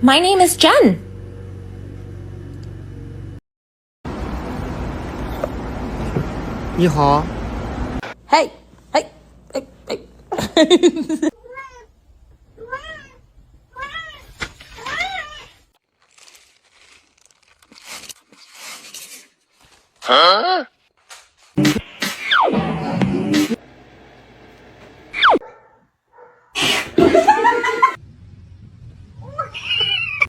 My name is Jen. Hey, hey, hey, hey.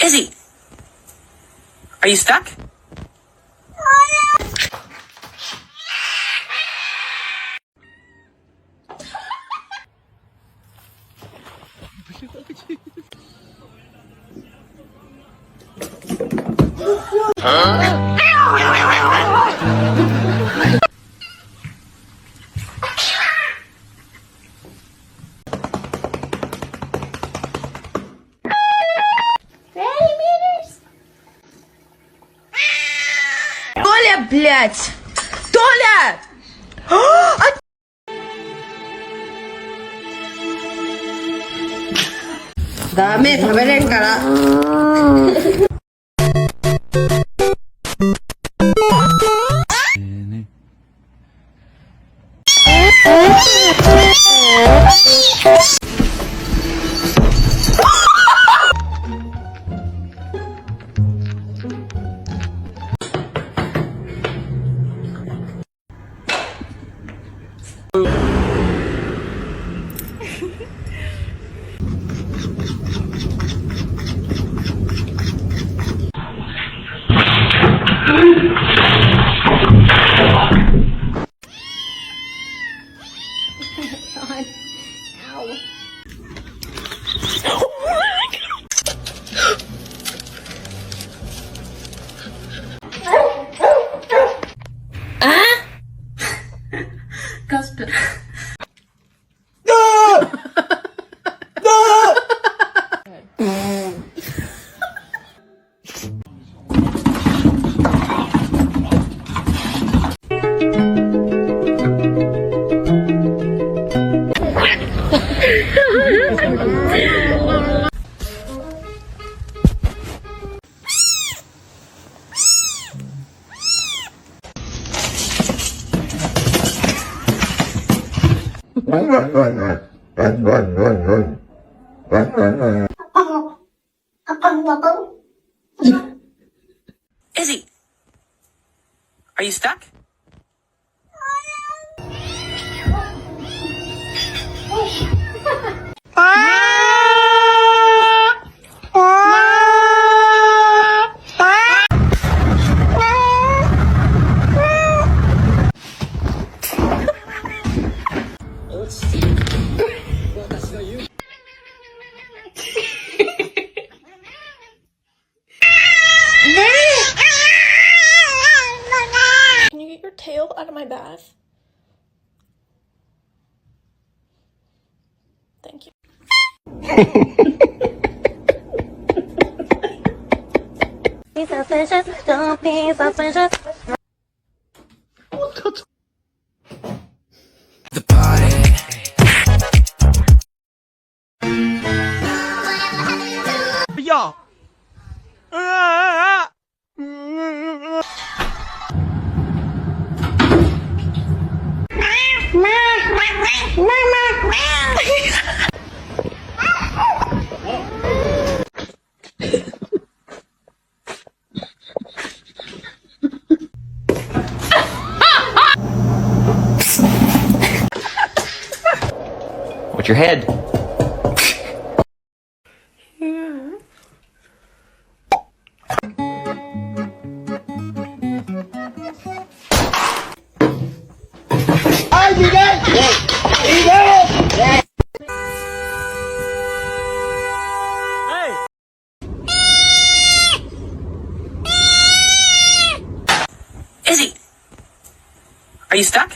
Izzy, are you stuck? Толя, блядь! Толя! Dame, 食べれんから。Izzy, are you stuck? Can you get your tail out of my bath? Thank you. Be suspicious, don't be suspicious. The party. Y'all. What's your head? Izzy, are you stuck?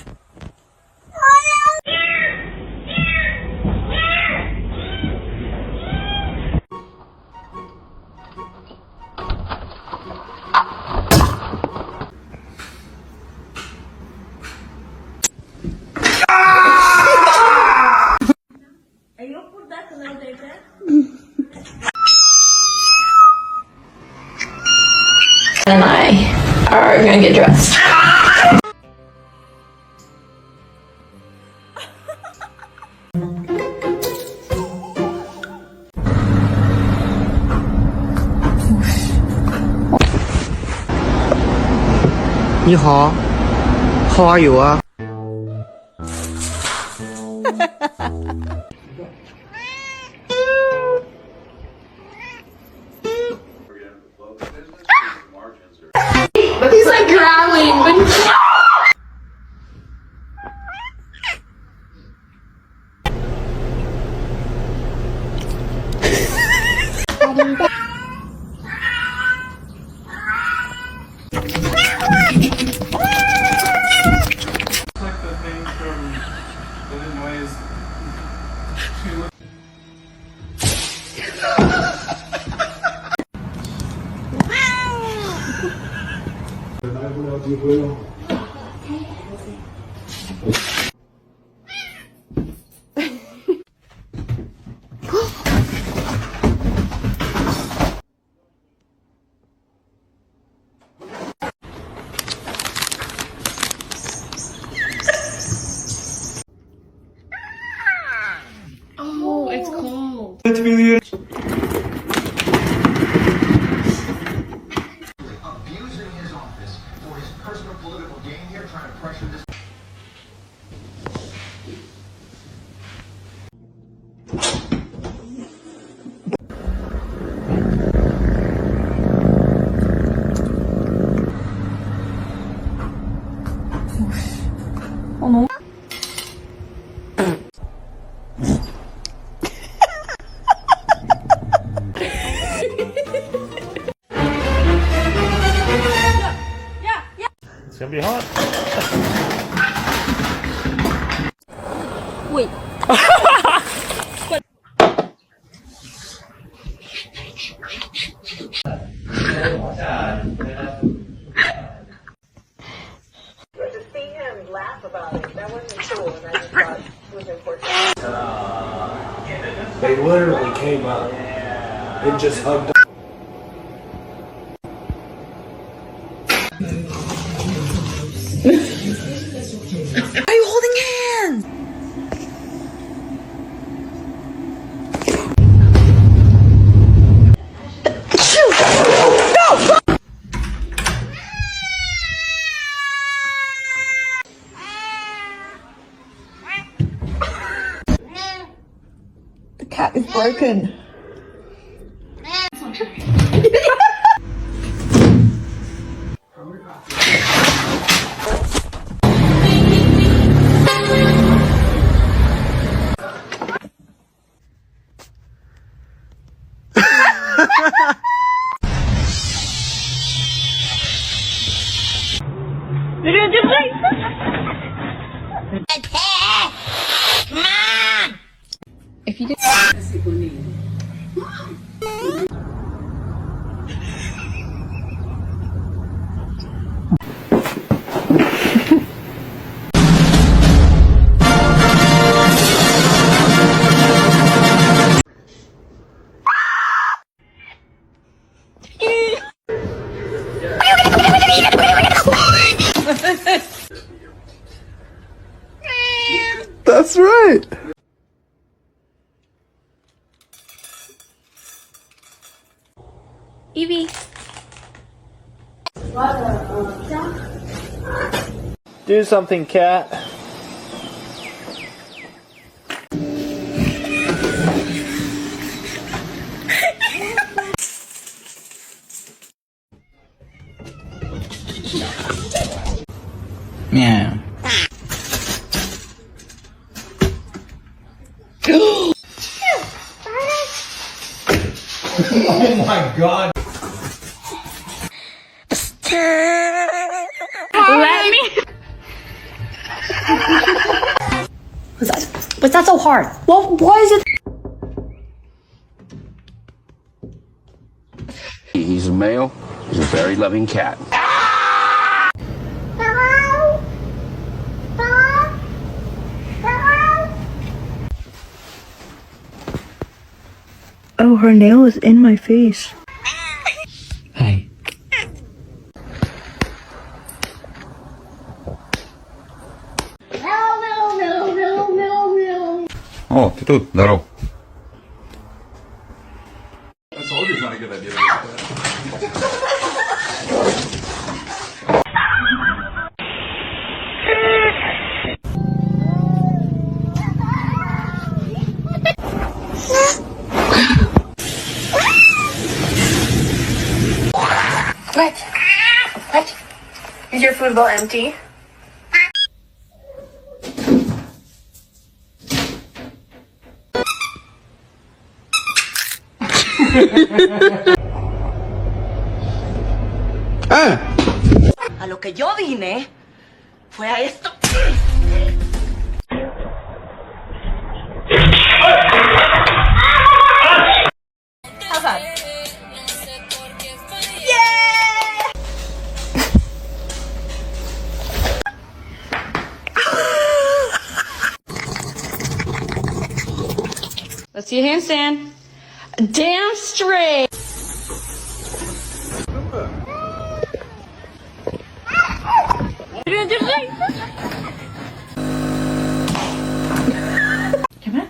gonna get dressed. How are you? He's like growling, but oh, it's cold. Abusing his office for his personal political gain here, trying to pressure this. It's gonna be hot. Wait. To see him laugh about it, that wasn't cool, and I just thought it was important. They literally came up and just hugged. Are you holding hands? The cat is broken. You're gonna do like if you did That's right. Evie. Do something, cat. Meow. Oh my god! Let me. What's that so hard? Well, why is it? He's a male. He's a very loving cat. Oh, her nail is in my face. Hey. O, ty tu, zdarov. What? Is your food bowl empty? A lo que yo vine fue a esto. How's that? Let's see a handstand. Damn straight. You're gonna do it. Come on.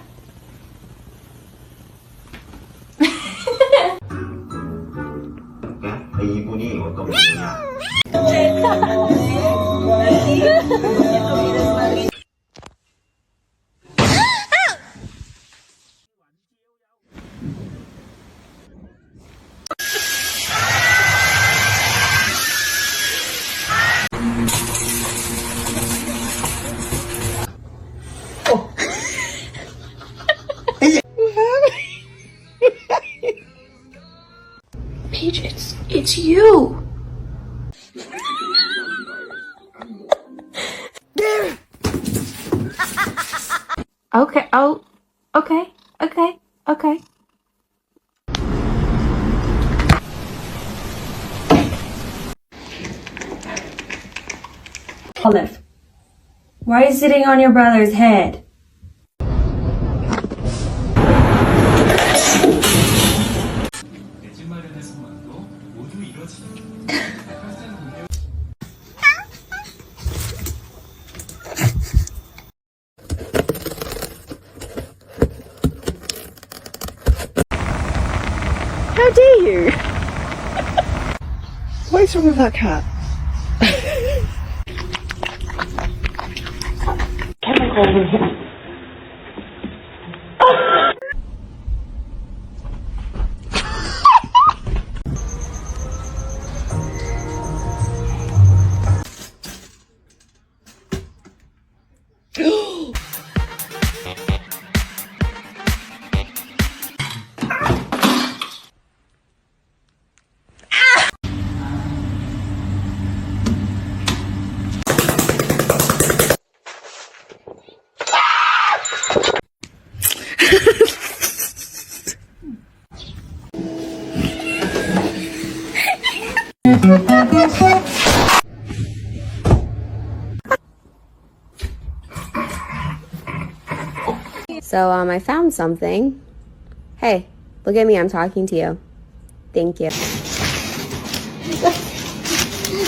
이분이 어떤 분이냐? Paige, it's you. Okay. Oh. Okay. Okay. Okay. Olive, why are you sitting on your brother's head? How dare you? What is wrong with that cat? So, I found something. Hey, look at me, I'm talking to you. Thank you.